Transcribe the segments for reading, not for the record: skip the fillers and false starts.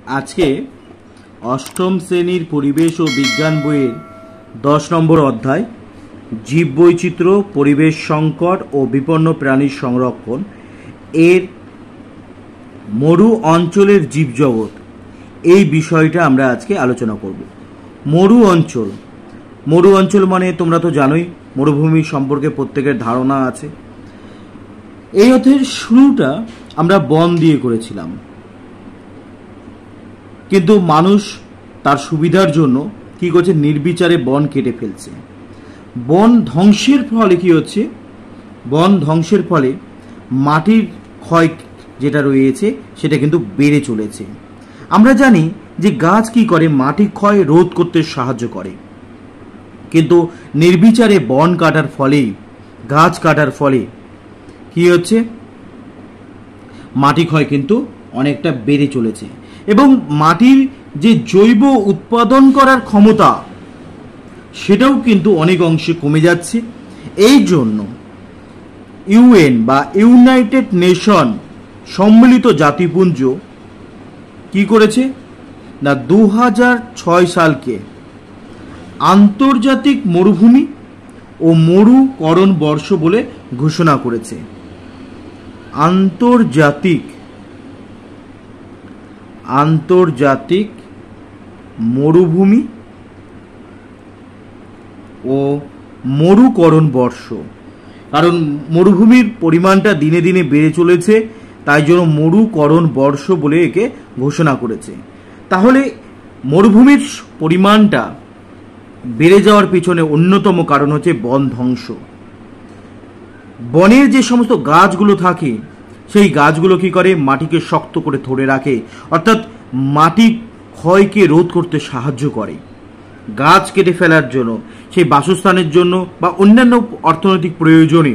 আজকে অষ্টম শ্রেণীর পরিবেশ ও বিজ্ঞান বইয়ের 10 নম্বর অধ্যায় জীববৈচিত্র্য, পরিবেশ সংকট ও বিপন্ন প্রাণীর সংরক্ষণ এর মরু অঞ্চলের জীবজগৎ এই বিষয়টা আমরা আজকে আলোচনা করব। মরু অঞ্চল মানে তোমরা তো জানোই, মরুভূমি সম্পর্কে প্রত্যেকের ধারণা আছে। এই অধ্যায়ের শুরুটা আমরা বন দিয়ে করেছিলাম, কিন্তু মানুষ তার সুবিধার জন্য কি করছে, নির্বিচারে বন কেটে ফেলছে। বন ধ্বংসের ফলে কি হচ্ছে, বন ধ্বংসের ফলে মাটির ক্ষয় যেটা রয়েছে সেটা কিন্তু বেড়ে চলেছে। আমরা জানি যে গাছ কি করে, মাটি ক্ষয় রোধ করতে সাহায্য করে, কিন্তু নির্বিচারে বন কাটার ফলে, গাছ কাটার ফলে কি হচ্ছে, মাটি ক্ষয় কিন্তু অনেকটা বেড়ে চলেছে এবং মাটির যে জৈব উৎপাদন করার ক্ষমতা সেটাও কিন্তু অনেক অংশে কমে যাচ্ছে। এই জন্য ইউএন বা ইউনাইটেড নেশন সম্মিলিত জাতিপুঞ্জ কি করেছে না, 2006 সালকে আন্তর্জাতিক মরুভূমি ও মরুকরণ বর্ষ বলে ঘোষণা করেছে। আন্তর্জাতিক মরুভূমি ও মরুকরণ বর্ষ, কারণ মরুভূমির পরিমাণটা দিনে দিনে বেড়ে চলেছে, তাই জন্য মরুকরণ বর্ষ বলে একে ঘোষণা করেছে। তাহলে মরুভূমির পরিমাণটা বেড়ে যাওয়ার পিছনে অন্যতম কারণ হচ্ছে বন ধ্বংস। বনের যে সমস্ত গাছগুলো থাকে সেই গাছগুলো কি করে, মাটিকে শক্ত করে ধরে রাখে, অর্থাৎ মাটি ক্ষয়কে রোধ করতে সাহায্য করে। গাছ কেটে ফেলার জন্য, সেই বাসস্থানের জন্য বা অন্যান্য অর্থনৈতিক প্রয়োজনে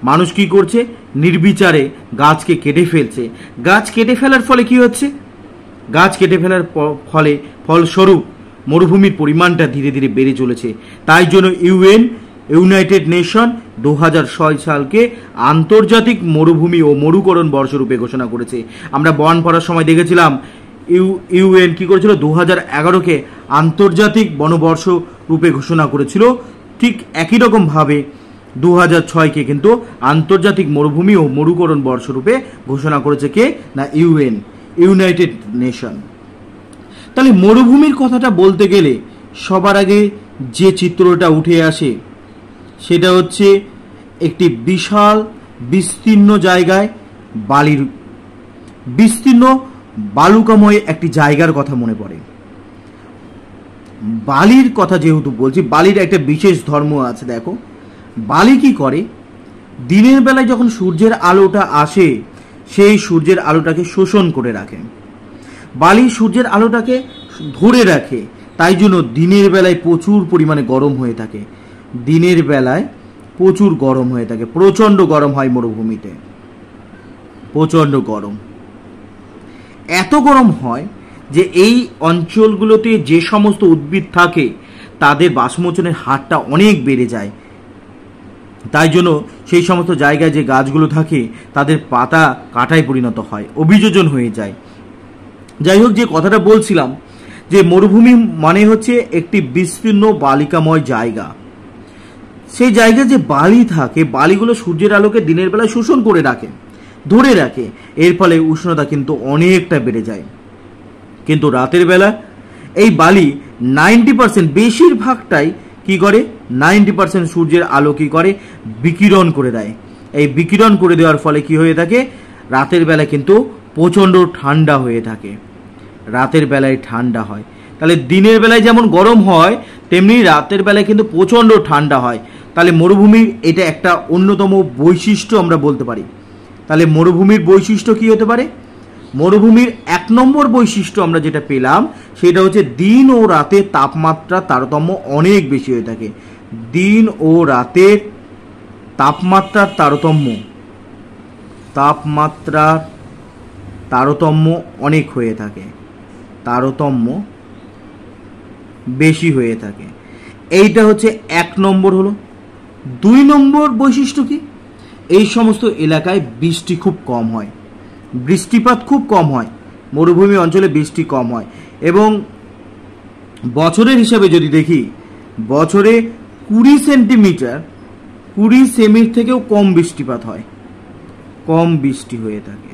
মানুষ কি করছে, নির্বিচারে গাছকে কেটে ফেলছে। গাছ কেটে ফেলার ফলে কি হচ্ছে, গাছ কেটে ফেলার ফলস্বরূপ মরুভূমির পরিমাণটা ধীরে ধীরে বেড়ে চলেছে। তাই জন্য ইউনাইটেড নেশন 2006 সালকে আন্তর্জাতিক মরুভূমি ও মরুকরণ বর্ষ রূপে ঘোষণা করেছে। আমরা বন পড়ার সময় দেখেছিলাম ইউএন কি করেছিল, 2011কে আন্তর্জাতিক বনবর্ষ রূপে ঘোষণা করেছিল। ঠিক একই রকম ভাবে 2006কে কিন্তু আন্তর্জাতিক মরুভূমি ও মরুকরণ বর্ষ রূপে ঘোষণা করেছে কে না, ইউনাইটেড নেশন। তাহলে মরুভূমির কথাটা বলতে গেলে সবার আগে যে চিত্রটা উঠে আসে সেটা হচ্ছে একটি বিশাল বিস্তীর্ণ জায়গায় বিস্তীর্ণ বালুকাময় একটি জায়গার কথা মনে পড়ে। বালির কথা যেহেতু বলছি, বালির একটা বিশেষ ধর্ম আছে। দেখো, বালি কি করে, দিনের বেলায় যখন সূর্যের আলোটা আসে সেই সূর্যের আলোটাকে শোষণ করে রাখে। বালি সূর্যের আলোটাকে ধরে রাখে, তাই জন্য দিনের বেলায় প্রচুর পরিমাণে গরম হয়ে থাকে। দিনের বেলায় প্রচুর গরম হয়ে থাকে, প্রচণ্ড গরম হয় মরুভূমিতে, প্রচণ্ড গরম। এত গরম হয় যে এই অঞ্চলগুলোতে যে সমস্ত উদ্ভিদ থাকে তাদের বাষ্পমোচনের হারটা অনেক বেড়ে যায়। তাই জন্য সেই সমস্ত জায়গায় যে গাছগুলো থাকে তাদের পাতা কাটায় পরিণত হয়, অভিযোজন হয়ে যায়। যাই হোক, যে কথাটা বলছিলাম যে মরুভূমি মানে হচ্ছে একটি বিস্তীর্ণ বালিকাময় জায়গা। সেই জায়গায় যে বালি থাকে, বালিগুলো সূর্যের আলোকে দিনের বেলায় শোষণ করে রাখে, ধরে রাখে। এর ফলে উষ্ণতা কিন্তু অনেকটা বেড়ে যায়। কিন্তু রাতের বেলা এই বালি 90%, বেশিরভাগটাই কি করে, 90% সূর্যের আলো কি করে, বিকিরণ করে দেয়। এই বিকিরণ করে দেওয়ার ফলে কি হয়ে থাকে, রাতের বেলা কিন্তু প্রচণ্ড ঠান্ডা হয়ে থাকে, রাতের বেলায় ঠান্ডা হয়। তাহলে দিনের বেলায় যেমন গরম হয় তেমনি রাতের বেলায় কিন্তু প্রচণ্ড ঠান্ডা হয়। তাহলে মরুভূমির এটা একটা অন্যতম বৈশিষ্ট্য আমরা বলতে পারি। তাহলে মরুভূমির বৈশিষ্ট্য কি হতে পারে, মরুভূমির 1 নম্বর বৈশিষ্ট্য আমরা যেটা পেলাম সেটা হচ্ছে দিন ও রাতের তাপমাত্রা তারতম্য অনেক বেশি হয়ে থাকে। দিন ও রাতের তাপমাত্রার তারতম্য অনেক হয়ে থাকে, তারতম্য বেশি হয়ে থাকে। এইটা হচ্ছে 1 নম্বর হলো। 2 নম্বর বৈশিষ্ট্য কি, এই সমস্ত এলাকায় বৃষ্টি খুব কম হয়, বৃষ্টিপাত খুব কম হয়। মরুভূমি অঞ্চলে বৃষ্টি কম হয় এবং বছরের হিসাবে যদি দেখি বছরে 20 সেন্টিমিটার 20 সেমির থেকেও কম বৃষ্টিপাত হয়, কম বৃষ্টি হয়ে থাকে।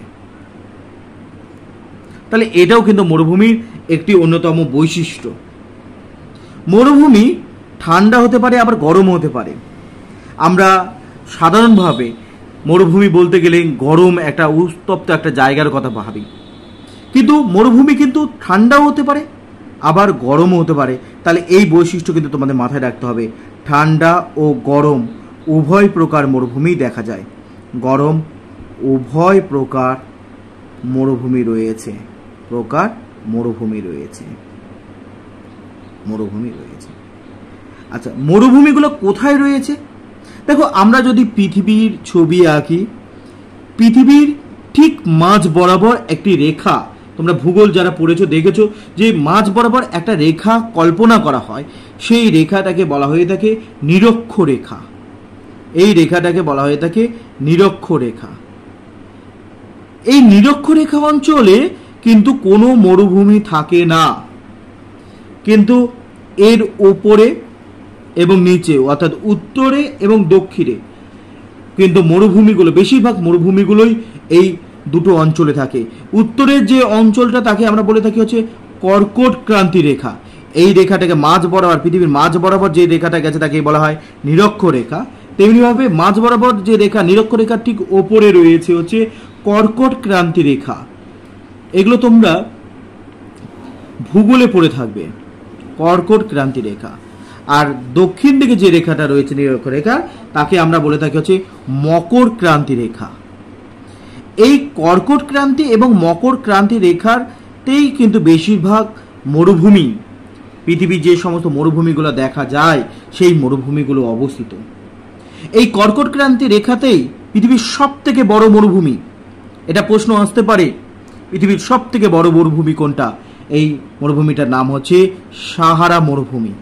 তাহলে এটাও কিন্তু মরুভূমির একটি অন্যতম বৈশিষ্ট্য। মরুভূমি ঠান্ডা হতে পারে আবার গরম হতে পারে। আমরা সাধারণভাবে মরুভূমি বলতে গেলে গরম একটা উত্তপ্ত একটা জায়গার কথা ভাবি, কিন্তু মরুভূমি কিন্তু ঠান্ডাও হতে পারে আবার গরমও হতে পারে। তাহলে এই বৈশিষ্ট্য কিন্তু তোমাদের মাথায় রাখতে হবে। ঠান্ডা ও গরম উভয় প্রকার মরুভূমি দেখা যায়। গরম উভয় প্রকার মরুভূমি রয়েছে, মরুভূমি রয়েছে। আচ্ছা, মরুভূমিগুলো কোথায় রয়েছে? দেখো, আমরা যদি পৃথিবীর ছবি আঁকি, পৃথিবীর ঠিক মাঝ বরাবর একটি রেখা, তোমরা ভূগোল যারা পড়েছো দেখেছো যে মাঝ বরাবর একটা রেখা কল্পনা করা হয়, সেই রেখাটাকে বলা হয়ে থাকে নিরক্ষরেখা। এই রেখাটাকে বলা হয়ে থাকে নিরক্ষরেখা। এই নিরক্ষরেখা অঞ্চলে কিন্তু কোনো মরুভূমি থাকে না, কিন্তু এর ওপরে এবং নিচে অর্থাৎ উত্তরে এবং দক্ষিণে কিন্তু মরুভূমিগুলো, বেশিরভাগ মরুভূমিগুলোই এই দুটো অঞ্চলে থাকে। উত্তরের যে অঞ্চলটা তাকে আমরা বলে থাকি হচ্ছে কর্কট ক্রান্তি রেখা। এই রেখাটাকে মাঝ বরাবর, পৃথিবীর মাঝ বরাবর যে রেখাটা গেছে তাকে বলা হয় নিরক্ষরেখা। তেমনিভাবে মাঝ বরাবর যে রেখা, নিরক্ষরেখার ঠিক ওপরে রয়েছে হচ্ছে কর্কট ক্রান্তি রেখা। এগুলো তোমরা ভূগোলে পড়ে থাকবে, কর্কট ক্রান্তি রেখা। আর দক্ষিণ দিকে যে রেখাটা রয়েছে নিরক্ষরেখা, তাকে আমরা বলে থাকি হচ্ছে মকর ক্রান্তি রেখা। এই কর্কট ক্রান্তি এবং মকর ক্রান্তি রেখাতেই কিন্তু বেশিরভাগ মরুভূমি, পৃথিবীর যে সমস্ত মরুভূমিগুলো দেখা যায় সেই মরুভূমিগুলো অবস্থিত। এই কর্কট ক্রান্তি রেখাতেই পৃথিবীর সব থেকে বড় মরুভূমি, এটা প্রশ্ন আসতে পারে, পৃথিবীর সব থেকে বড় মরুভূমি কোনটা? এই মরুভূমিটার নাম হচ্ছে সাহারা মরুভূমি।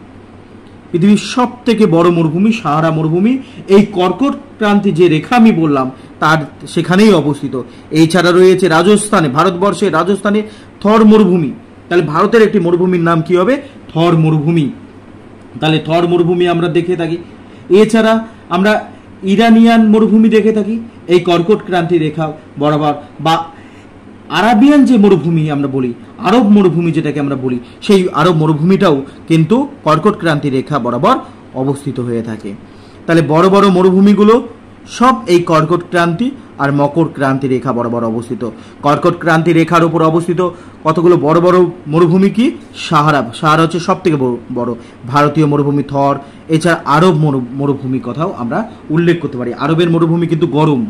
পৃথিবীর সব থেকে বড় মরুভূমি সাহারা মরুভূমি এই কর্কট ক্রান্তি যে রেখা আমি বললাম তার সেখানেই অবস্থিত। এছাড়া রয়েছে রাজস্থানে, ভারতবর্ষের রাজস্থানে থর মরুভূমি। তাহলে ভারতের একটি মরুভূমির নাম কি হবে? থর মরুভূমি। তাহলে থর মরুভূমি আমরা দেখে থাকি। এছাড়া আমরা ইরানিয়ান মরুভূমি দেখে থাকি এই কর্কট ক্রান্তি রেখা বরাবর, বা আরাবিয়ান যে মরুভূমি আমরা বলি, আরব মরুভূমি যেটাকে আমরা বলি, সেই আরব মরুভূমিটাও কিন্তু কর্কট ক্রান্তি রেখা বরাবর অবস্থিত হয়ে থাকে। তাহলে বড় বড় মরুভূমিগুলো সব এই কর্কট ক্রান্তি আর মকর ক্রান্তি রেখা বরাবর অবস্থিত। কর্কট ক্রান্তি রেখার উপর অবস্থিত কতগুলো বড় বড় মরুভূমি কি? সাহারা হচ্ছে সব থেকে বড় ভারতীয় মরুভূমি থর। এছাড়া আরব মরুভূমি কথাও আমরা উল্লেখ করতে পারি। আরবের মরুভূমি কিন্তু গরম,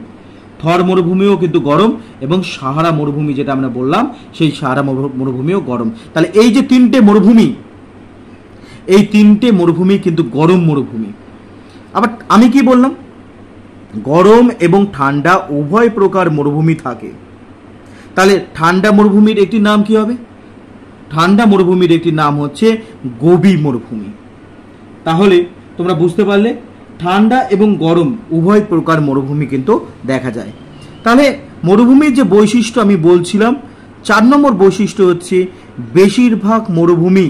থর মরুভূমিও কিন্তু গরম, এবং সাহারা মরুভূমি যেটা আমরা বললাম সেই সাহারা মরুভূমিও গরম। তাহলে এই যে তিনটে মরুভূমি, এই তিনটে মরুভূমি কিন্তু গরম মরুভূমি। আবার আমি কি বললাম? গরম এবং ঠান্ডা উভয় প্রকার মরুভূমি থাকে। তাহলে ঠান্ডা মরুভূমির একটি নাম কি হবে? ঠান্ডা মরুভূমির একটি নাম হচ্ছে গোবি মরুভূমি। তাহলে তোমরা বুঝতে পারলে ঠান্ডা এবং গরম উভয় প্রকার মরুভূমি কিন্তু দেখা যায়। তাহলে মরুভূমির যে বৈশিষ্ট্য আমি বলছিলাম, 4 নম্বর বৈশিষ্ট্য হচ্ছে বেশিরভাগ মরুভূমি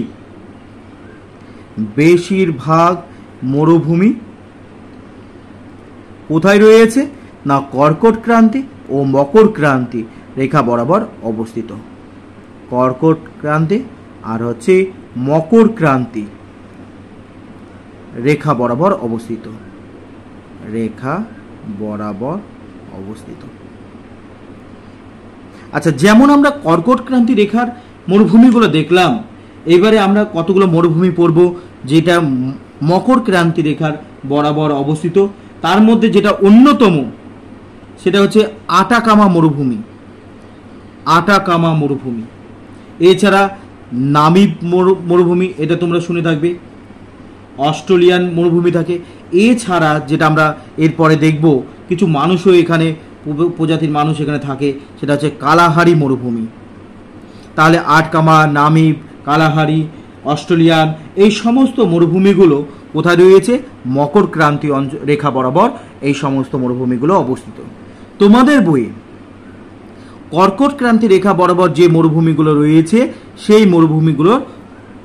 কোথায় রয়েছে? না কর্কট ক্রান্তি ও মকর ক্রান্তি রেখা বরাবর অবস্থিত। কর্কট ক্রান্তি আর হচ্ছে মকর ক্রান্তি রেখা বরাবর অবস্থিত, আচ্ছা, যেমন আমরা কর্কট ক্রান্তি রেখার মরুভূমিগুলো দেখলাম, এবারে আমরা কতগুলো মরুভূমি পড়ব যেটা মকর ক্রান্তি রেখার বরাবর অবস্থিত। তার মধ্যে যেটা অন্যতম সেটা হচ্ছে আটাকামা মরুভূমি। এছাড়া নামিব মরুভূমি, এটা তোমরা শুনে থাকবে। অস্ট্রেলিয়ান মরুভূমি থাকে। এছাড়া যেটা আমরা এরপরে দেখব, কিছু মানুষও এখানে, প্রজাতির মানুষ এখানে থাকে, সেটা হচ্ছে কালাহারি মরুভূমি। তাহলে আটকামা, নামিব, কালাহারি, অস্ট্রেলিয়ান, এই সমস্ত মরুভূমিগুলো কোথায় রয়েছে? মকর ক্রান্তি রেখা বরাবর এই সমস্ত মরুভূমিগুলো অবস্থিত। তোমাদের বইয়ে কর্কট ক্রান্তি রেখা বরাবর যে মরুভূমিগুলো রয়েছে সেই মরুভূমিগুলোর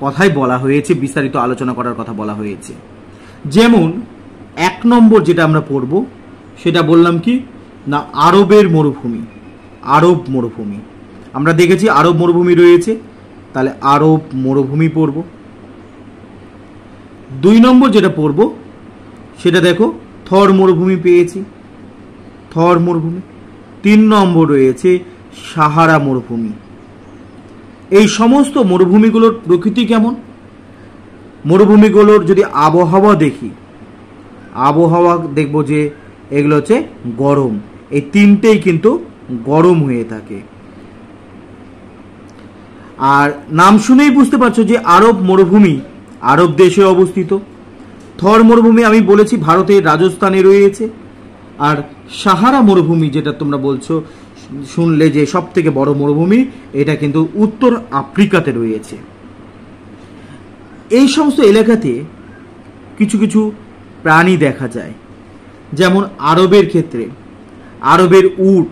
কথাই বলা হয়েছে, বিস্তারিত আলোচনা করার কথা বলা হয়েছে। যেমন 1 নম্বর যেটা আমরা পড়ব সেটা বললাম কি না, আরবের মরুভূমি। আরব মরুভূমি আমরা দেখেছি, আরব মরুভূমি রয়েছে, তাহলে আরব মরুভূমি পড়ব। 2 নম্বর যেটা পড়ব সেটা দেখো, থর মরুভূমি পেয়েছি, থর মরুভূমি। 3 নম্বর রয়েছে সাহারা মরুভূমি। এই সমস্ত মরুভূমিগুলোর প্রকৃতি কেমন, মরুভূমিগুলোর যদি আবহাওয়া দেখি, আবহাওয়া দেখব যে এগুলো হচ্ছে গরম, এই 3টেই কিন্তু গরম হয়ে থাকে। আর নাম শুনেই বুঝতে পারছো যে আরব মরুভূমি আরব দেশে অবস্থিত। থর মরুভূমি আমি বলেছি ভারতের রাজস্থানে রয়েছে। আর সাহারা মরুভূমি যেটা তোমরা বলছো, শুনলে যে সব থেকে বড় মরুভূমি, এটা কিন্তু উত্তর আফ্রিকাতে রয়েছে। এই সমস্ত এলাকাতে কিছু কিছু প্রাণী দেখা যায়, যেমন আরবের ক্ষেত্রে আরবের উট,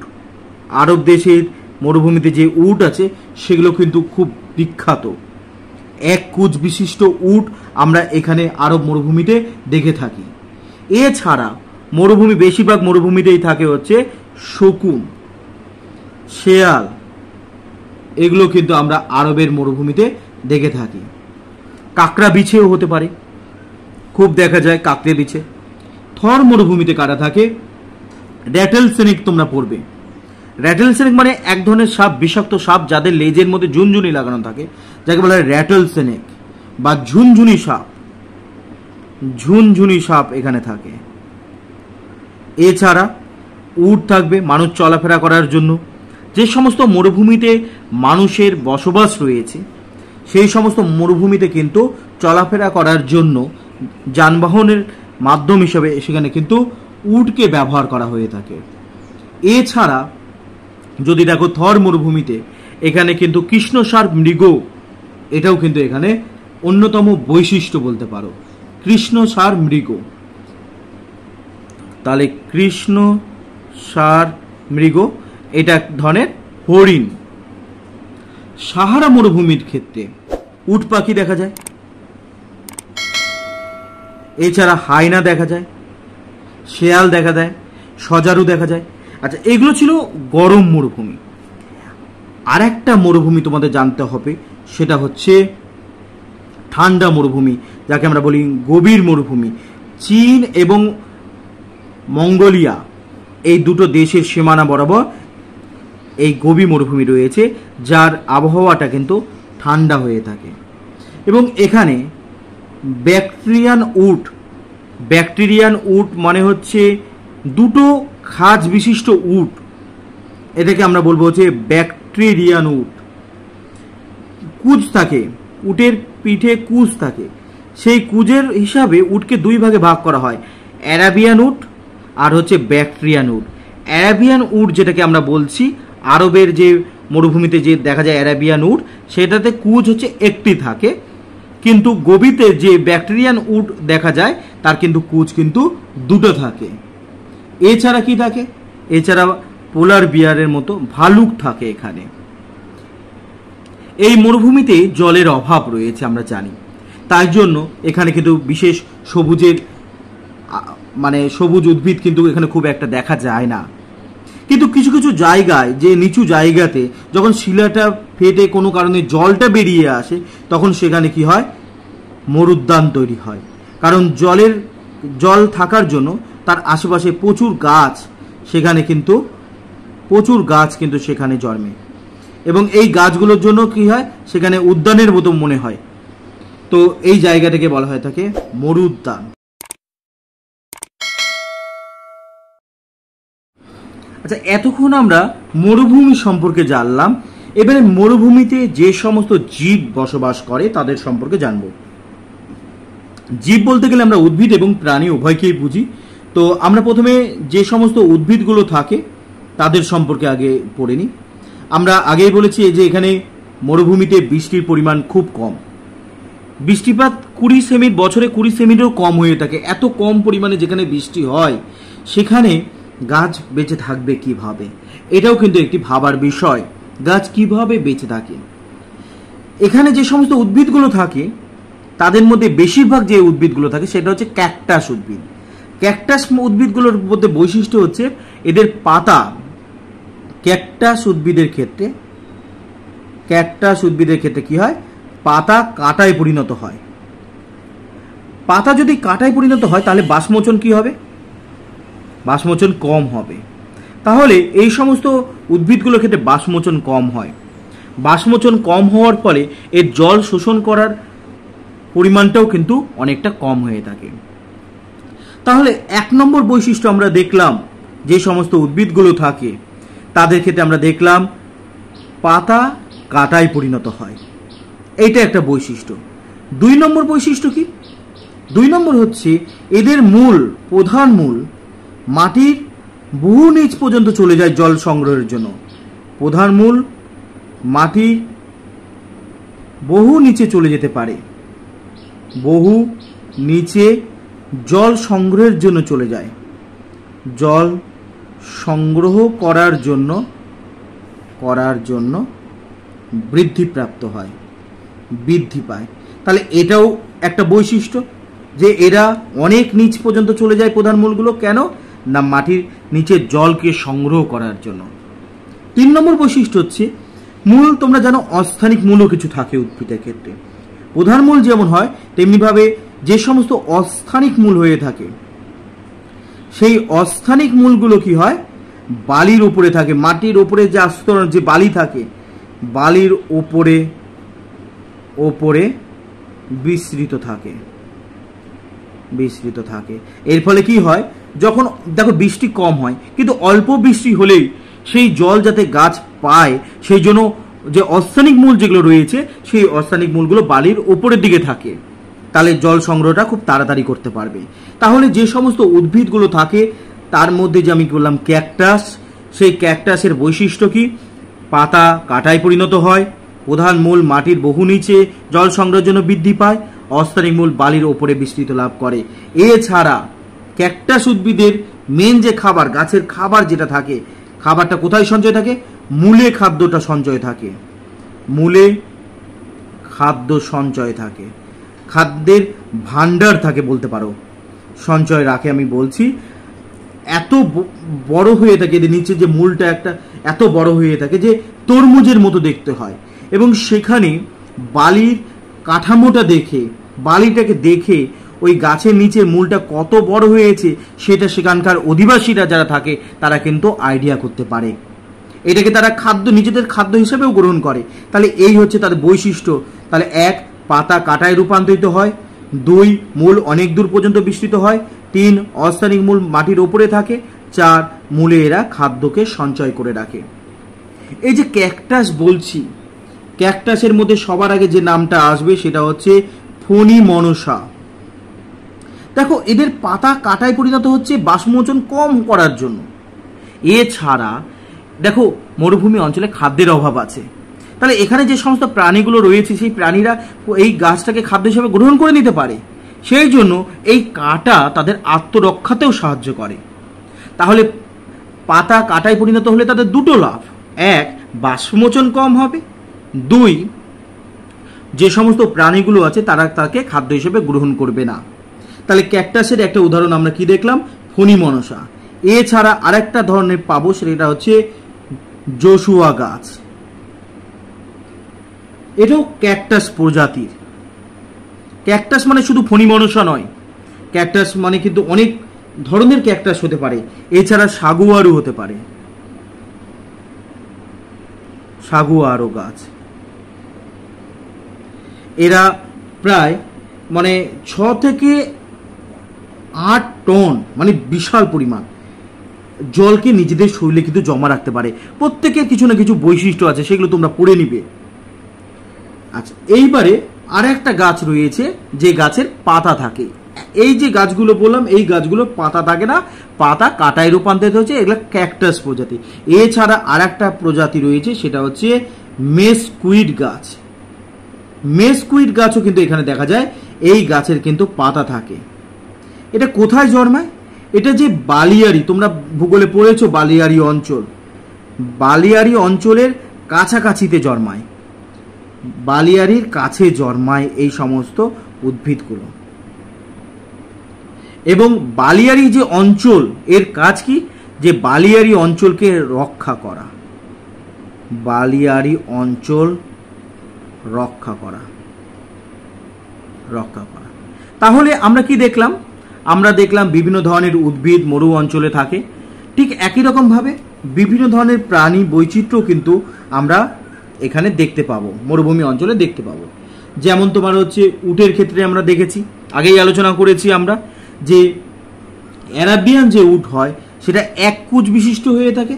আরব দেশের মরুভূমিতে যে উট আছে সেগুলো কিন্তু খুব বিখ্যাত। 1 কুচ বিশিষ্ট উট আমরা এখানে আরব মরুভূমিতে দেখে থাকি। এছাড়া মরুভূমি, বেশিরভাগ মরুভূমিতেই থাকে হচ্ছে শকুন, শেয়াল, এগুলো কিন্তু আমরা আরবের মরুভূমিতে দেখে থাকি। কাঁকড়া বিছেও হতে পারে, খুব দেখা যায় কাঁকড়ে বিছে। থর মরুভূমিতে কারা থাকে, র্যাটেল স্নেক তোমরা পড়বে। র্যাটেল স্নেক মানে এক ধরনের সাপ, বিষাক্ত সাপ যাদের লেজের মধ্যে ঝুনঝুনি লাগানো থাকে, যাকে বলা হয় র্যাটেল স্নেক বা ঝুনঝুনি সাপ। ঝুনঝুনি সাপ এখানে থাকে। এছাড়া উট থাকবে মানুষ চলাফেরা করার জন্য। যে সমস্ত মরুভূমিতে মানুষের বসবাস রয়েছে সেই সমস্ত মরুভূমিতে কিন্তু চলাফেরা করার জন্য যানবাহনের মাধ্যম হিসেবে সেখানে কিন্তু উটকে ব্যবহার করা হয়ে থাকে। এছাড়া যদি দেখো থর মরুভূমিতে এখানে কিন্তু কৃষ্ণসার মৃগ, এটাও কিন্তু এখানে অন্যতম বৈশিষ্ট্য বলতে পারো, কৃষ্ণসার মৃগ। তাহলে কৃষ্ণসার মৃগ এটা এক ধরনের হরিণ। সাহারা মরুভূমির ক্ষেত্রে উট পাখি দেখা যায়, এছাড়া হায়না দেখা যায়, শেয়াল দেখা যায়, সজারু দেখা যায়। আচ্ছা, এগুলো ছিল গরম মরুভূমি। আর একটা মরুভূমি তোমাদের জানতে হবে, সেটা হচ্ছে ঠান্ডা মরুভূমি, যাকে আমরা বলি গভীর মরুভূমি। চীন এবং মঙ্গোলিয়া এই দুটো দেশের সীমানা বরাবর এই গভীর মরুভূমি রয়েছে, যার আবহাওয়াটা কিন্তু ঠান্ডা হয়ে থাকে। এবং এখানে ব্যাকটেরিয়ান উট মানে হচ্ছে দুটো খাঁজ বিশিষ্ট উট, এটাকে আমরা বলবো হচ্ছে ব্যাকটেরিয়ান উট। কুজ থাকে, উটের পিঠে কুজ থাকে, সেই কুজের হিসাবে উটকে 2 ভাগে ভাগ করা হয়, অ্যারাবিয়ান উট আর হচ্ছে ব্যাকটেরিয়ান উট। অ্যারাবিয়ান উট যেটাকে আমরা বলছি, আরবের যে মরুভূমিতে যে দেখা যায় অ্যারাবিয়ান উট, সেটাতে কুজ হচ্ছে একটি থাকে, কিন্তু গভীরতে যে ব্যাকটেরিয়ান উট দেখা যায় তার কিন্তু কুজ কিন্তু 2টো থাকে। এছাড়া কি থাকে, এছাড়া পোলার বিয়ারের মতো ভালুক থাকে এখানে। এই মরুভূমিতে জলের অভাব রয়েছে আমরা জানি, তাই জন্য এখানে কিন্তু বিশেষ সবুজের সবুজ উদ্ভিদ কিন্তু এখানে খুব একটা দেখা যায় না। কিন্তু কিছু কিছু জায়গায়, যে নিচু জায়গাতে যখন শিলাটা ফেটে কোনো কারণে জলটা বেরিয়ে আসে, তখন সেখানে কি হয়, মরুদ্যান তৈরি হয়। কারণ জল থাকার জন্য তার আশেপাশে প্রচুর গাছ, সেখানে কিন্তু প্রচুর গাছ কিন্তু সেখানে জন্মে, এবং এই গাছগুলোর জন্য কি হয়, সেখানে উদ্যানের মতো মনে হয়। তো এই জায়গাটাকে বলা হয় থাকে মরুদ্যান। আচ্ছা, এতক্ষণ আমরা মরুভূমি সম্পর্কে জানলাম। এবারে মরুভূমিতে যে সমস্ত জীব বসবাস করে তাদের সম্পর্কে জানব। জীব বলতে গেলে আমরা উদ্ভিদ এবং প্রাণী উভয়কেই বুঝি। তো আমরা প্রথমে যে সমস্ত উদ্ভিদগুলো থাকে তাদের সম্পর্কে আগে পড়ে নিই। আমরা আগেই বলেছি যে এখানে মরুভূমিতে বৃষ্টির পরিমাণ খুব কম, বৃষ্টিপাত 20 সেমি, বছরে 20 সেমিরও কম হয়ে থাকে। এত কম পরিমাণে যেখানে বৃষ্টি হয় সেখানে গাছ বেঁচে থাকবে কিভাবে, এটাও কিন্তু একটি ভাবার বিষয়। গাছ কিভাবে বেঁচে থাকে? এখানে যে সমস্ত উদ্ভিদগুলো থাকে তাদের মধ্যে বেশিরভাগ যে উদ্ভিদগুলো থাকে সেটা হচ্ছে ক্যাকটাস উদ্ভিদ। ক্যাকটাস উদ্ভিদগুলোর মধ্যে বৈশিষ্ট্য হচ্ছে এদের পাতা ক্যাকটাস উদ্ভিদের ক্ষেত্রে কি হয়, পাতা কাঁটায় পরিণত হয়। পাতা যদি কাঁটায় পরিণত হয় তাহলে বাষ্পমোচন কি হবে? বাষ্পমোচন কম হবে। তাহলে এই সমস্ত উদ্ভিদগুলোর ক্ষেত্রে বাষ্পমোচন কম হয়। বাষ্পমোচন কম হওয়ার ফলে এর জল শোষণ করার পরিমাণটাও কিন্তু অনেকটা কম হয়ে থাকে। তাহলে 1 নম্বর বৈশিষ্ট্য আমরা দেখলাম, যে সমস্ত উদ্ভিদগুলো থাকে তাদের ক্ষেত্রে আমরা দেখলাম পাতা কাঁটায় পরিণত হয়, এইটা একটা বৈশিষ্ট্য। 2 নম্বর বৈশিষ্ট্য কি? 2 নম্বর হচ্ছে এদের প্রধান মূল মাটির বহু নিচ পর্যন্ত চলে যায় জল সংগ্রহের জন্য। প্রধান মূল মাটির বহু নিচে চলে যেতে পারে, বহু নিচে জল সংগ্রহের জন্য চলে যায়, জল সংগ্রহ করার জন্য বৃদ্ধিপ্রাপ্ত হয়, বৃদ্ধি পায়। তাহলে এটাও একটা বৈশিষ্ট্য যে এরা অনেক নিচ পর্যন্ত চলে যায় প্রধান মূলগুলো। কেন না, মাটির নিচে জলকে সংগ্রহ করার জন্য। 3 নম্বর বৈশিষ্ট্য হচ্ছে মূল। তোমরা জানো অস্থানিক মূলও কিছু থাকে উদ্ভিদের ক্ষেত্রে। প্রধান মূল যেমন হয় তেমনিভাবে যে সমস্ত অস্থানিক মূল হয়ে থাকে সেই অস্থানিক মূলগুলো কি হয়, বালির উপরে থাকে। মাটির উপরে যে আস্তরণ, যে বালি থাকে, বালির ওপরে বিস্তৃত থাকে। এর ফলে কি হয়, যখন দেখো বৃষ্টি কম হয় কিন্তু অল্প বৃষ্টি হলেই সেই জল যাতে গাছ পায় সেই জন্য যে অস্থানিক মূল যেগুলো রয়েছে সেই অস্থানিক মূলগুলো বালির ওপরের দিকে থাকে, তাহলে জল সংগ্রহটা খুব তাড়াতাড়ি করতে পারবে। তাহলে যে সমস্ত উদ্ভিদগুলো থাকে তার মধ্যে যে আমি বললাম ক্যাকটাস, সেই ক্যাকটাসের বৈশিষ্ট্য কি, পাতা কাঁটায় পরিণত হয়, প্রধান মূল মাটির বহু নিচে জল সংগ্রহের জন্য বৃদ্ধি পায়, অস্থানিক মূল বালির ওপরে বিস্তৃত লাভ করে। এছাড়া ক্যাকটাস উদ্ভিদের মেন যে খাবার, গাছের খাবার যেটা থাকে, খাবারটা কোথায় সঞ্চয় থাকে? মূলে খাদ্যটা সঞ্চয় থাকে, মূলে খাদ্য সঞ্চয় থাকে, খাদ্যের ভান্ডার থাকে বলতে পারো, সঞ্চয় রাখে। আমি বলছি এত বড় হয়ে থাকে, এদের নিচে যে মূলটা একটা এত বড় হয়ে থাকে যে তরমুজের মতো দেখতে হয়, এবং সেখানে বালির কাঠামোটা দেখে, বালিটাকে দেখে ওই গাছের নিচে মূলটা কত বড় হয়েছে সেটা সেখানকার অধিবাসীরা যারা থাকে তারা কিন্তু আইডিয়া করতে পারে। এটাকে তারা নিজেদের খাদ্য হিসেবেও গ্রহণ করে। তাহলে এই হচ্ছে তাদের বৈশিষ্ট্য। তাহলে 1, পাতা কাঁটায় রূপান্তরিত হয়, 2, মূল অনেক দূর পর্যন্ত বিস্তৃত হয়, 3, অস্থানিক মূল মাটির ওপরে থাকে, 4, মূলে এরা খাদ্যকে সঞ্চয় করে রাখে। এই যে ক্যাকটাস বলছি, ক্যাকটাসের মধ্যে সবার আগে যে নামটা আসবে সেটা হচ্ছে ফণিমনসা। দেখো এদের পাতা কাঁটায় পরিণত হচ্ছে বাষ্পমোচন কম করার জন্য। এছাড়া দেখো মরুভূমি অঞ্চলে খাদ্যের অভাব আছে, তাহলে এখানে যে সমস্ত প্রাণীগুলো রয়েছে সেই প্রাণীরা এই গাছটাকে খাদ্য হিসেবে গ্রহণ করে নিতে পারে, সেই জন্য এই কাঁটা তাদের আত্মরক্ষাতেও সাহায্য করে। তাহলে পাতা কাঁটায় পরিণত হলে তাদের 2টো লাভ, 1, বাষ্পমোচন কম হবে, 2, যে সমস্ত প্রাণীগুলো আছে তারা তাকে খাদ্য হিসেবে গ্রহণ করবে না। তাহলে ক্যাকটাসের একটা উদাহরণ আমরা কি দেখলাম, ফণিমনসা। এছাড়া আরেকটা ধরনের পাবো, সেটা হচ্ছে জোশুয়া গাছ। এটাও ক্যাকটাস প্রজাতির। ক্যাকটাস মানে শুধু ফণিমনসা নয়, ক্যাকটাস মানে কিন্তু অনেক ধরনের ক্যাকটাস হতে পারে। এছাড়া সাগুয়ারও হতে পারে, সাগুয়ারও গাছ। এরা প্রায় 6 থেকে 8 টন, বিশাল পরিমাণ জলকে নিজেদের শরীরে কিন্তু জমা রাখতে পারে। প্রত্যেকের কিছু না কিছু বৈশিষ্ট্য আছে, সেগুলো তোমরা পড়ে নিবে। আচ্ছা, এইবারে আর একটা গাছ রয়েছে যে গাছের পাতা থাকে। এই যে গাছগুলো বললাম এই গাছগুলো পাতা থাকে না, পাতা কাঁটায় রূপান্তরিত হচ্ছে, এগুলো ক্যাকটাস প্রজাতি। এছাড়া আর একটা প্রজাতি রয়েছে সেটা হচ্ছে মেসকুইড গাছ। মেসকুইড গাছও কিন্তু এখানে দেখা যায়, এই গাছের কিন্তু পাতা থাকে। এটা কোথায় জন্মায়? এটা যে বালিয়াড়ি, তোমরা ভূগোলে পড়েছো বালিয়াড়ি অঞ্চল, বালিয়াড়ি অঞ্চলের কাছাকাছিতে জন্মায়, বালিয়াড়ির কাছে জন্মায় এই সমস্ত উদ্ভিদগুলো। এবং বালিয়াড়ি যে অঞ্চল, এর কাজ কি, যে বালিয়াড়ি অঞ্চলকে রক্ষা করা, বালিয়াড়ি অঞ্চল রক্ষা করা। তাহলে আমরা কি দেখলাম? আমরা দেখলাম বিভিন্ন ধরনের উদ্ভিদ মরু অঞ্চলে থাকে, ঠিক একই রকমভাবে বিভিন্ন ধরনের প্রাণী বৈচিত্র্য কিন্তু আমরা এখানে দেখতে পাবো, মরুভূমি অঞ্চলে দেখতে পাবো। যেমন তোমার হচ্ছে উটের ক্ষেত্রে আমরা দেখেছি, আগেই আলোচনা করেছি আমরা, যে অ্যারাবিয়ান যে উট হয় সেটা এক কুচ বিশিষ্ট হয়ে থাকে,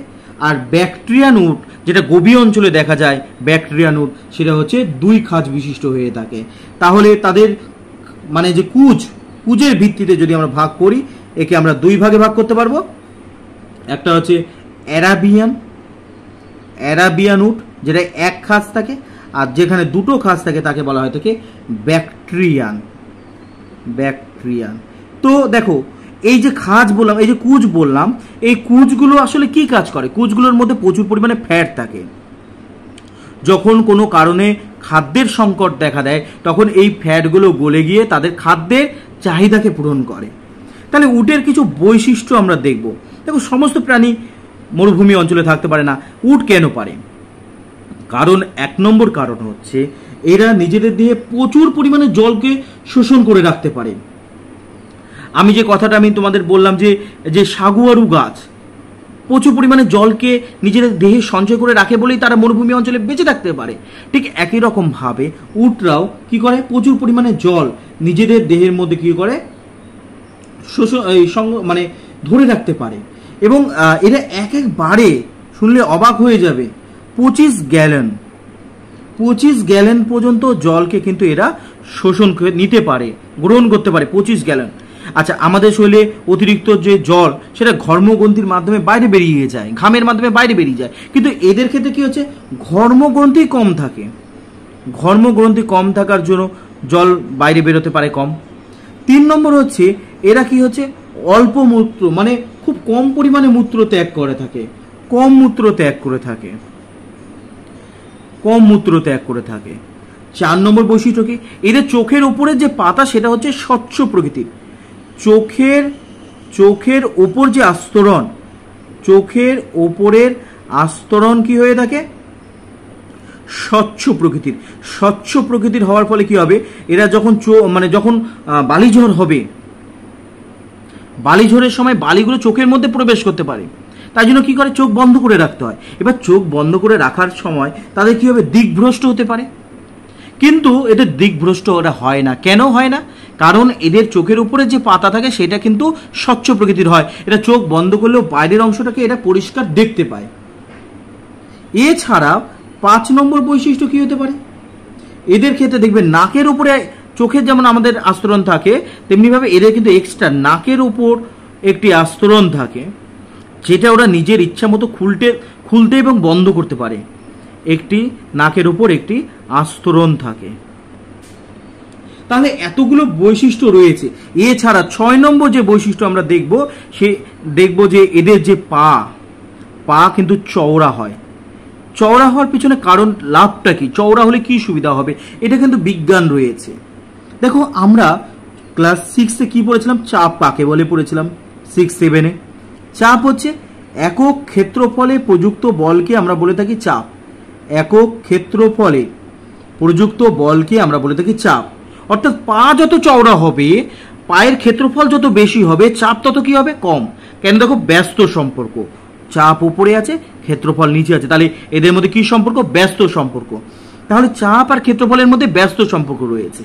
আর ব্যাকট্রিয়ান উট যেটা গোবি অঞ্চলে দেখা যায়, ব্যাকট্রিয়ান উট সেটা হচ্ছে দুই খাঁজ বিশিষ্ট হয়ে থাকে। তাহলে তাদের মানে যে কুচের ভিত্তিতে যদি আমরা ভাগ করি, একে আমরা দুই ভাগে ভাগ করতে পারবো। একটা হচ্ছে অ্যারাবিয়ান উট যেটা এক খাঁজ থাকে, আর যেখানে দুটো খাঁজ থাকে তাকে বলা হয় থাকে ব্যাকট্রিয়ান। তো দেখো, এই যে খাঁজ বললাম, এই যে কুচ বললাম, এই কুচগুলো আসলে কি কাজ করে? কুচগুলোর মধ্যে প্রচুর পরিমাণে ফ্যাট থাকে। যখন কোনো কারণে খাদ্যের সংকট দেখা দেয়, তখন এই ফ্যাটগুলো গলে গিয়ে তাদের খাদ্যের চাহিদাকে পূরণ করে। তাহলে উটের কিছু বৈশিষ্ট্য আমরা দেখব। দেখো, সমস্ত প্রাণী মরুভূমি অঞ্চলে থাকতে পারে না, উট কেন পারে? কারণ এক নম্বর কারণ হচ্ছে এরা নিজেদের দেহে প্রচুর পরিমাণে জলকে শোষণ করে রাখতে পারে। আমি যে কথাটা আমি তোমাদের বললাম যে সাগুয়ারু গাছ প্রচুর পরিমাণে জলকে নিজেদের দেহে সঞ্চয় করে রাখে বলেই তারা মরুভূমি অঞ্চলে বেঁচে থাকতে পারে। ঠিক একই রকম ভাবে উটরাও কি করে, প্রচুর পরিমাণে জল নিজেদের দেহের মধ্যে কি করে মানে ধরে রাখতে পারে। এবং এরা একবারে শুনলে অবাক হয়ে যাবে, 25 গ্যালন পর্যন্ত জলকে কিন্তু এরা শোষণ করে নিতে পারে, গ্রহণ করতে পারে 25 গ্যালন। আচ্ছা, আমাদের শরীরে অতিরিক্ত যে জল সেটা ঘর্মগ্রন্থির মাধ্যমে বাইরে বেরিয়ে যায়, ঘামের মাধ্যমে বাইরে বেরিয়ে যায়, কিন্তু এদের ক্ষেত্রে কি হচ্ছে, ঘর্মগ্রন্থি কম থাকে। ঘর্মগ্রন্থি কম থাকার জন্য জল বাইরে বেরোতে পারে কম। 3 নম্বর হচ্ছে এরা কি হচ্ছে, অল্প মূত্র, মানে খুব কম পরিমাণে মূত্র ত্যাগ করে থাকে, কম মূত্র ত্যাগ করে থাকে। 4 নম্বর বৈশিষ্ট্য কি, এদের চোখের উপরের যে পাতা সেটা হচ্ছে স্বচ্ছ প্রকৃতির। চোখের ওপর যে আস্তরণ, চোখের ওপরের আস্তরণ কি হয়ে থাকে, স্বচ্ছ প্রকৃতির হওয়ার ফলে কি হবে, এরা যখন যখন বালিঝড় হবে, বালিঝড়ের সময় বালিগুলো চোখের মধ্যে প্রবেশ করতে পারে, তাই জন্য কি করে, চোখ বন্ধ করে রাখতে হয়। এবার চোখ বন্ধ করে রাখার সময় তাদের কি হবে, দিকভ্রষ্ট হতে পারে। কিন্তু এদের দিকভ্রষ্ট ওরা হয় না। কেন হয় না? কারণ এদের চোখের উপরে যে পাতা থাকে সেটা কিন্তু স্বচ্ছ প্রকৃতির হয়, এটা চোখ বন্ধ করলেও বাইরের অংশটাকে এরা পরিষ্কার দেখতে পায়। এছাড়া 5 নম্বর বৈশিষ্ট্য কি হতে পারে, এদের ক্ষেত্রে দেখবে নাকের উপরে, চোখের যেমন আমাদের আস্তরণ থাকে তেমনিভাবে এদের কিন্তু এক্সট্রা নাকের উপর একটি আস্তরণ থাকে, যেটা ওরা নিজের ইচ্ছা মতো খুলতে এবং বন্ধ করতে পারে। একটি নাকের উপর একটি আস্তরণ থাকে। তাহলে এতগুলো বৈশিষ্ট্য রয়েছে। এছাড়া 6 নম্বর যে বৈশিষ্ট্য আমরা দেখব যে এদের যে পা কিন্তু চওড়া হয়। চওড়া হওয়ার পিছনে কারণ, লাভটা কি, চওড়া হলে কি সুবিধা হবে, এটা কিন্তু বিজ্ঞান রয়েছে। দেখো, আমরা ক্লাস 6-এ কি পড়েছিলাম, চাপ কাকে বলে পড়েছিলাম, 6-7-এ। চাপ হচ্ছে একক ক্ষেত্রফলে প্রযুক্ত বলকে আমরা বলে থাকি চাপ। একক ক্ষেত্রফলে প্রযুক্ত বলকে আমরা বলে থাকি চাপ। অর্থাৎ পা যত চওড়া হবে, পায়ের ক্ষেত্রফল যত বেশি হবে, চাপ তত কি হবে, কম। কেন? দেখো, ব্যস্ত সম্পর্ক, চাপ উপরে আছে, ক্ষেত্রফল নিচে আছে, তাহলে এদের মধ্যে কি সম্পর্ক, ব্যস্ত সম্পর্ক। তাহলে চাপ আর ক্ষেত্রফলের মধ্যে ব্যস্ত সম্পর্ক রয়েছে।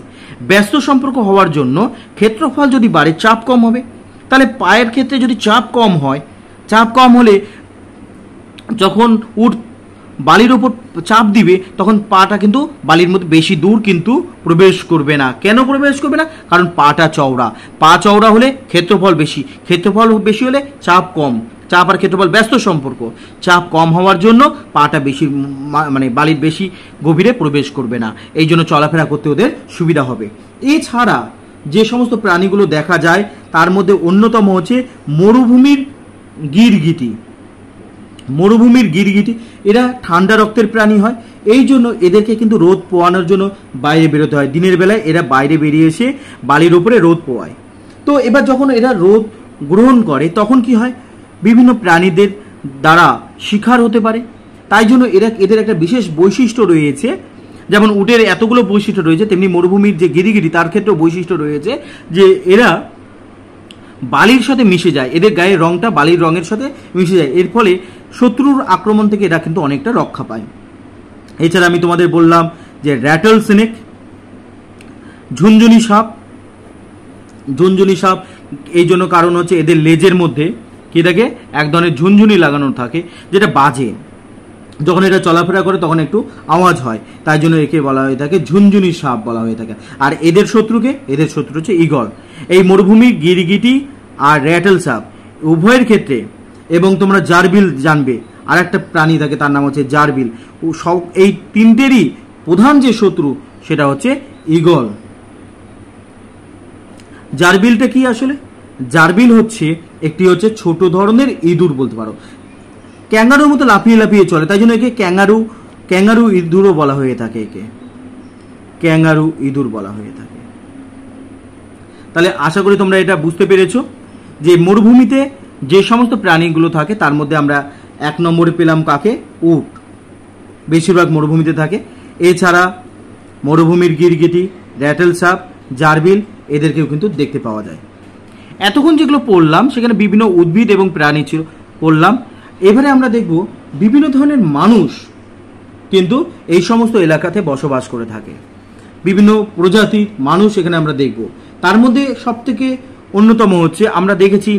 ব্যস্ত সম্পর্ক হওয়ার জন্য ক্ষেত্রফল যদি বাড়ে, চাপ কম হবে। তাহলে পায়ের ক্ষেত্রে যদি চাপ কম হয়, চাপ কম হলে যখন উট বালির ওপর চাপ দিবে, তখন পাটা কিন্তু বালির মধ্যে বেশি দূর কিন্তু প্রবেশ করবে না। কেন প্রবেশ করবে না? কারণ পাটা চওড়া। পা চওড়া হলে ক্ষেত্রফল বেশি, ক্ষেত্রফল বেশি হলে চাপ কম। চাপ আর ক্ষেত্রফল ব্যস্ত সম্পর্ক, চাপ কম হওয়ার জন্য পাটা বেশি বালির বেশি গভীরে প্রবেশ করবে না, এই জন্য চলাফেরা করতে ওদের সুবিধা হবে। এছাড়া যে সমস্ত প্রাণীগুলো দেখা যায় তার মধ্যে অন্যতম হচ্ছে মরুভূমির গিরগিটি। মরুভূমির গিরগিটি এরা ঠান্ডা রক্তের প্রাণী হয়, এই জন্য এদেরকে কিন্তু রোদ পোয়ানোর জন্য বাইরে বেরোতে হয়। দিনের বেলায় এরা বাইরে বেরিয়ে এসে বালির উপরে রোদ পোয়ায়। তো এবার যখন এরা রোদ গ্রহণ করে তখন কি হয়, বিভিন্ন প্রাণীদের দ্বারা শিকার হতে পারে। তাই জন্য এদের একটা বিশেষ বৈশিষ্ট্য রয়েছে, যেমন উটের এতগুলো বৈশিষ্ট্য রয়েছে, তেমনি মরুভূমির যে গিরিগিরি তার ক্ষেত্রেও বৈশিষ্ট্য রয়েছে যে এরা বালির সাথে মিশে যায়, এদের গায়ের রংটা বালির রঙের সাথে মিশে যায়। এর ফলে শত্রুর আক্রমণ থেকে এরা কিন্তু অনেকটা রক্ষা পায়। এছাড়া আমি তোমাদের বললাম যে র্যাটল স্নেক, ঝুনঝুনি সাপ। ঝুনঝুনি সাপ এই জন্য কারণ হচ্ছে এদের লেজের মধ্যে কি থাকে, এক ধরনের ঝুনঝুনি লাগানো থাকে যেটা বাজে, যখন এটা চলাফেরা করে তখন একটু আওয়াজ হয়, তাই জন্য একে বলা হয়ে থাকে ঝুনঝুনি সাপ বলা হয়ে থাকে। আর এদের শত্রু হচ্ছে ঈগল। এই মরুভূমির গিরগিটি আর র্যাটল সাপ উভয়ের ক্ষেত্রে, এবং তোমরা জারবিল জানবে, আর একটা প্রাণী থাকে তার নাম হচ্ছে জারবিল। সব এই তিনটেরই প্রধান যে শত্রু সেটা হচ্ছে ঈগল। জারবিলটা কি আসলে? জারবিল হচ্ছে একটি ছোট ধরনের ইঁদুর বলতে পারো, ক্যাঙ্গারুর মতো লাফিয়ে লাফিয়ে চলে, তাই জন্য একে ক্যাঙ্গারু ইঁদুরও বলা হয়ে থাকে। একে ক্যাঙ্গারু ইঁদুর বলা হয়ে থাকে। তাহলে আশা করি তোমরা এটা বুঝতে পেরেছো যে মরুভূমিতে যে সমস্ত প্রাণীগুলো থাকে তার মধ্যে আমরা 1 নম্বরে পেলাম কাকে? উট, বেশিরভাগ মরুভূমিতে থাকে। এছাড়া মরুভূমির গিরগিটি, র্যাটল সাপ, জারবিল এদেরকেও কিন্তু দেখতে পাওয়া যায়। এতক্ষণ যেগুলো পড়লাম সেখানে বিভিন্ন উদ্ভিদ এবং প্রাণী ছিল পড়লাম। এবারে আমরা দেখব বিভিন্ন ধরনের মানুষ কিন্তু এই সমস্ত এলাকাতে বসবাস করে থাকে, বিভিন্ন প্রজাতির মানুষ এখানে আমরা দেখব। তার মধ্যে সবথেকে অন্যতম হচ্ছে আমরা দেখেছি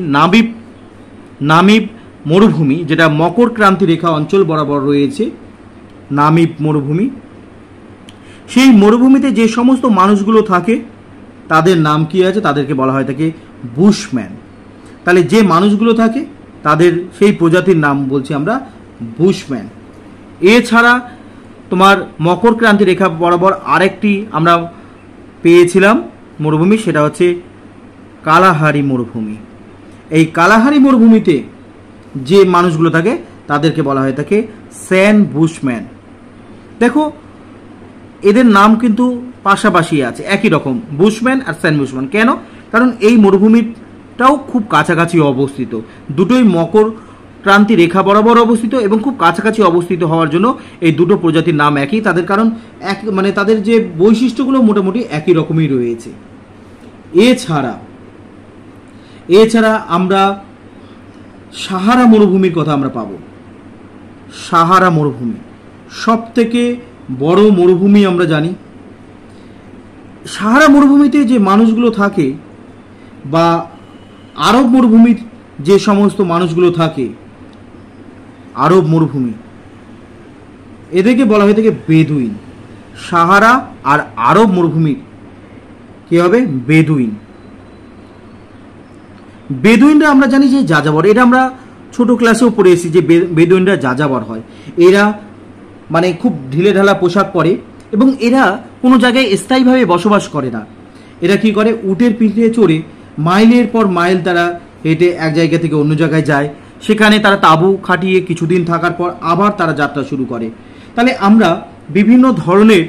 নামিব মরুভূমি, যেটা মকর ক্রান্তি রেখা অঞ্চল বরাবর রয়েছে, নামিব মরুভূমি। সেই মরুভূমিতে যে সমস্ত মানুষগুলো থাকে তাদের নাম কি আছে? তাদেরকে বলা হয় থাকে বুশম্যান। তাহলে যে মানুষগুলো থাকে তাদের সেই প্রজাতির নাম বলছি আমরা বুশম্যান। এছাড়া তোমার মকর ক্রান্তি রেখা বরাবর আরেকটি আমরা পেয়েছিলাম মরুভূমি, সেটা হচ্ছে কালাহারি মরুভূমি। এই কালাহারি মরুভূমিতে যে মানুষগুলো থাকে তাদেরকে বলা হয়ে থাকে স্যান বুশম্যান। দেখো এদের নাম কিন্তু পাশাপাশি আছে, একই রকম, বুশম্যান আর স্যান বুশম্যান। কেন? কারণ এই মরুভূমিটাও খুব কাছাকাছি অবস্থিত, দুটোই মকর ক্রান্তি রেখা বরাবর অবস্থিত এবং খুব কাছাকাছি অবস্থিত হওয়ার জন্য এই দুটো প্রজাতির নাম একই। তাদের কারণ তাদের যে বৈশিষ্ট্যগুলো মোটামুটি একই রকমই রয়েছে। এছাড়া আমরা সাহারা মরুভূমির কথা আমরা পাবো। সাহারা মরুভূমি সব থেকে বড় মরুভূমি আমরা জানি। সাহারা মরুভূমিতে যে মানুষগুলো থাকে বা আরব মরুভূমির যে সমস্ত মানুষগুলো থাকে, আরব মরুভূমি, এদেরকে বলা হয়ে থাকে বেদুইন। সাহারা আর আরব মরুভূমি কি হবে? বেদুইন। বেদুইনরা আমরা জানি যে যাযাবর, এটা আমরা ছোট ক্লাসেও পড়ে এসেছি যে বেদুইনরা যাযাবর হয়। এরা খুব ঢিলে ঢালা পোশাক পরে এবং এরা কোনো জায়গায় স্থায়ীভাবে বসবাস করে না। এরা কি করে? উটের পিঠে চড়ে মাইলের পর মাইল তারা হেঁটে এক জায়গা থেকে অন্য জায়গায় যায়, সেখানে তারা তাঁবু খাটিয়ে কিছুদিন থাকার পর আবার তারা যাত্রা শুরু করে। তাহলে আমরা বিভিন্ন ধরনের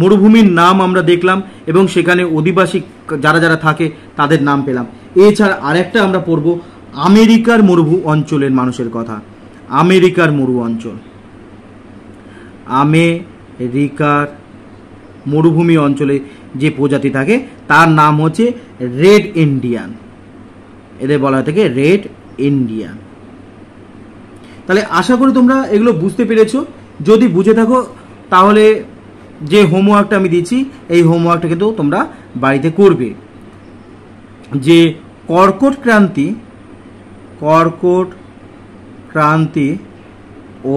মরুভূমির নাম আমরা দেখলাম এবং সেখানে অধিবাসী যারা থাকে তাদের নাম পেলাম। এছাড়া আরেকটা আমরা পড়ব আমেরিকার মরু অঞ্চলের মানুষের কথা। আমেরিকার মরু অঞ্চল, আমেরিকার মরুভূমি অঞ্চলে যে প্রজাতি থাকে তার নাম হচ্ছে রেড ইন্ডিয়ান। এদের বলা হয় থাকে রেড ইন্ডিয়ান। তাহলে আশা করি তোমরা এগুলো বুঝতে পেরেছো। যদি বুঝে থাকো তাহলে যে হোমওয়ার্কটা আমি দিচ্ছি এই হোমওয়ার্কটা কিন্তু তোমরা বাড়িতে করবে। যে কর্কট ক্রান্তি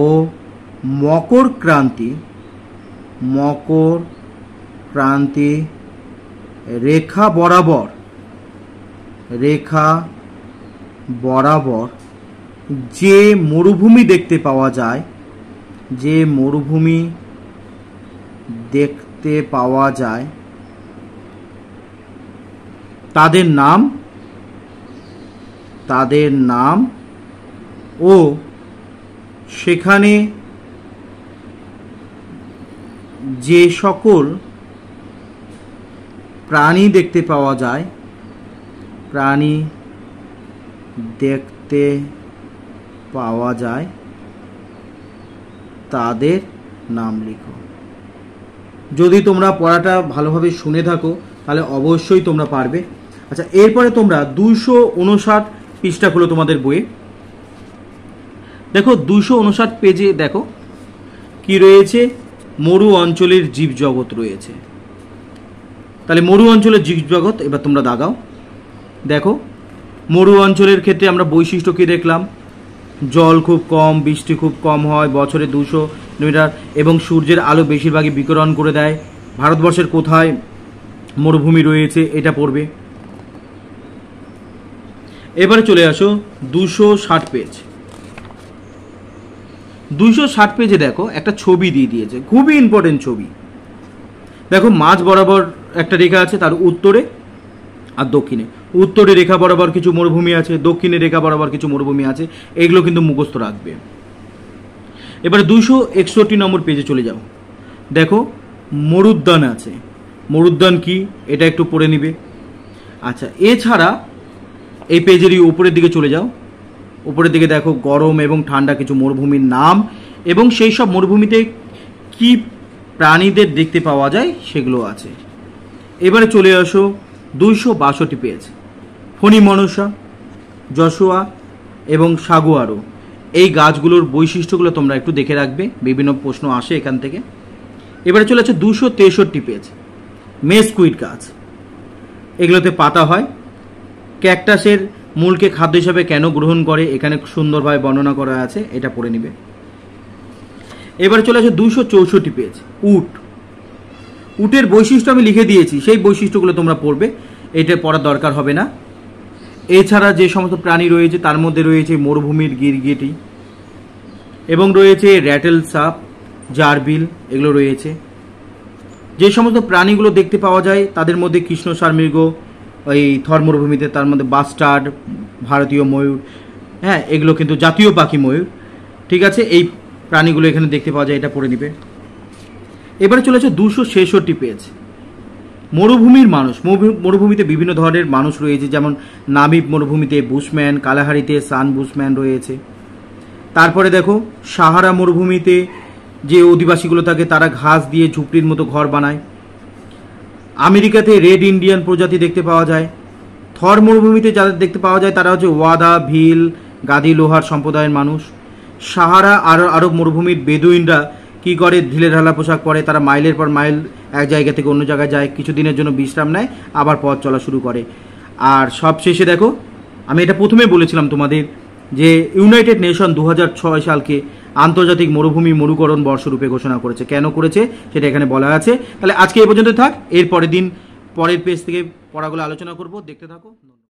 ও মকর ক্রান্তি রেখা বরাবর যে মরুভূমি দেখতে পাওয়া যায়, তাদের নাম ও সেখানে যে সকল প্রাণী দেখতে পাওয়া যায় তাদের নাম লিখো। যদি তোমরা পড়াটা ভালোভাবে শুনে থাকো তাহলে অবশ্যই তোমরা পারবে। আচ্ছা, এরপরে তোমরা 259 পৃষ্ঠা খুলো তোমাদের বইয়ে। দেখো 259 পেজে দেখো কি রয়েছে, মরু অঞ্চলের জীবজগৎ রয়েছে। তাহলে মরু অঞ্চলের জীবজগৎ এবার তোমরা দাগাও। দেখো মরু অঞ্চলের ক্ষেত্রে আমরা বৈশিষ্ট্য কি দেখলাম, জল খুব কম, বৃষ্টি খুব কম হয়, বছরে 200 মিটার এবং সূর্যের আলো বেশিরভাগই বিকিরণ করে দেয়। ভারতবর্ষের কোথায় মরুভূমি রয়েছে এটা পড়বে। এবারে চলে আসো 260 পেজ। 260 পেজে দেখো একটা ছবি দিয়ে দিয়েছে, খুবই ইম্পর্টেন্ট ছবি। দেখো মাঝ বরাবর একটা রেখা আছে, তার উত্তরে আর দক্ষিণে। উত্তরে রেখা বরাবর কিছু মরুভূমি আছে, দক্ষিণে রেখা বরাবর কিছু মরুভূমি আছে, এগুলো কিন্তু মুখস্থ রাখবে। এবারে 261 নম্বর পেজে চলে যাও। দেখো মরুদ্যান আছে। মরুদ্যান কি এটা একটু পড়ে নিবে। আচ্ছা, এছাড়া এই পেজেরই উপরের দিকে চলে যাও। উপরের দিকে দেখো গরম এবং ঠান্ডা কিছু মরুভূমির নাম এবং সেই সব মরুভূমিতে কি প্রাণীদের দেখতে পাওয়া যায় সেগুলো আছে। এবারে চলে আসো 262 পেজ। ফণী মনসা, যশোয়া এবং সাগুয়ারো এই গাছগুলোর বৈশিষ্ট্যগুলো তোমরা একটু দেখে রাখবে, বিভিন্ন প্রশ্ন আসে এখান থেকে। এবারে চলে আসছে 263 পেজ। মেসকুইট গাছ, এগুলোতে পাতা হয়। ক্যাকটাসের মূলকে খাদ্য হিসাবে কেন গ্রহণ করে এখানে সুন্দরভাবে বর্ণনা করা আছে, এটা পড়ে নিবে। এবারে চলে আসে 264 পেজ। উটের বৈশিষ্ট্য আমি লিখে দিয়েছি, সেই বৈশিষ্ট্যগুলো তোমরা পড়বে, এটা পড়ার দরকার হবে না। এছাড়া যে সমস্ত প্রাণী রয়েছে তার মধ্যে রয়েছে মরুভূমির গিরগিটি এবং রয়েছে র্যাটেল সাপ, জারবিল, এগুলো রয়েছে। যে সমস্ত প্রাণীগুলো দেখতে পাওয়া যায় তাদের মধ্যে কৃষ্ণসার মৃগ ওই থর মরুভূমিতে, তার মধ্যে বাস্টার্ড, ভারতীয় ময়ূর, হ্যাঁ এগুলো কিন্তু জাতীয় পাখি ময়ূর, ঠিক আছে। এই প্রাণীগুলো এখানে দেখতে পাওয়া যায়, এটা পড়ে নিবে। এবারে চলে আসে 266 পেজ। মরুভূমির মানুষ। মরুভূমিতে বিভিন্ন ধরনের মানুষ রয়েছে, যেমন নামিব মরুভূমিতে বুশম্যান, কালাহারিতে সান বুশম্যান রয়েছে। তারপরে দেখো সাহারা মরুভূমিতে যে অধিবাসীগুলো থাকে তারা ঘাস দিয়ে ঝুপড়ির মতো ঘর বানায়। আমেরিকাতে রেড ইন্ডিয়ান প্রজাতি দেখতে পাওয়া যায়। থর মরুভূমিতে যাদের দেখতে পাওয়া যায় তারা হচ্ছে ওয়াদা, ভিল, গাদি লোহার সম্প্রদায়ের মানুষ। সাহারা আর আরব মরুভূমির বেদুইনরা কি করে, ঢিলে ঢালা পোশাক পরে, তারা মাইলের পর মাইল এক জায়গা থেকে অন্য জায়গায় যায়, কিছুদিনের জন্য বিশ্রাম নেয়, আবার পথ চলা শুরু করে। আর সবশেষে দেখো, আমি এটা প্রথমে বলেছিলাম তোমাদের যে ইউনাইটেড নেশন 2006 সালকে আন্তর্জাতিক মরুভূমি মরুকরণ বর্ষরূপে ঘোষণা করেছে। কেন করেছে সেটা এখানে বলা আছে। তাহলে আজকে এই পর্যন্ত থাক, এর পরের দিন পরের পেজ থেকে পড়াগুলো আলোচনা করব, দেখতে থাকো।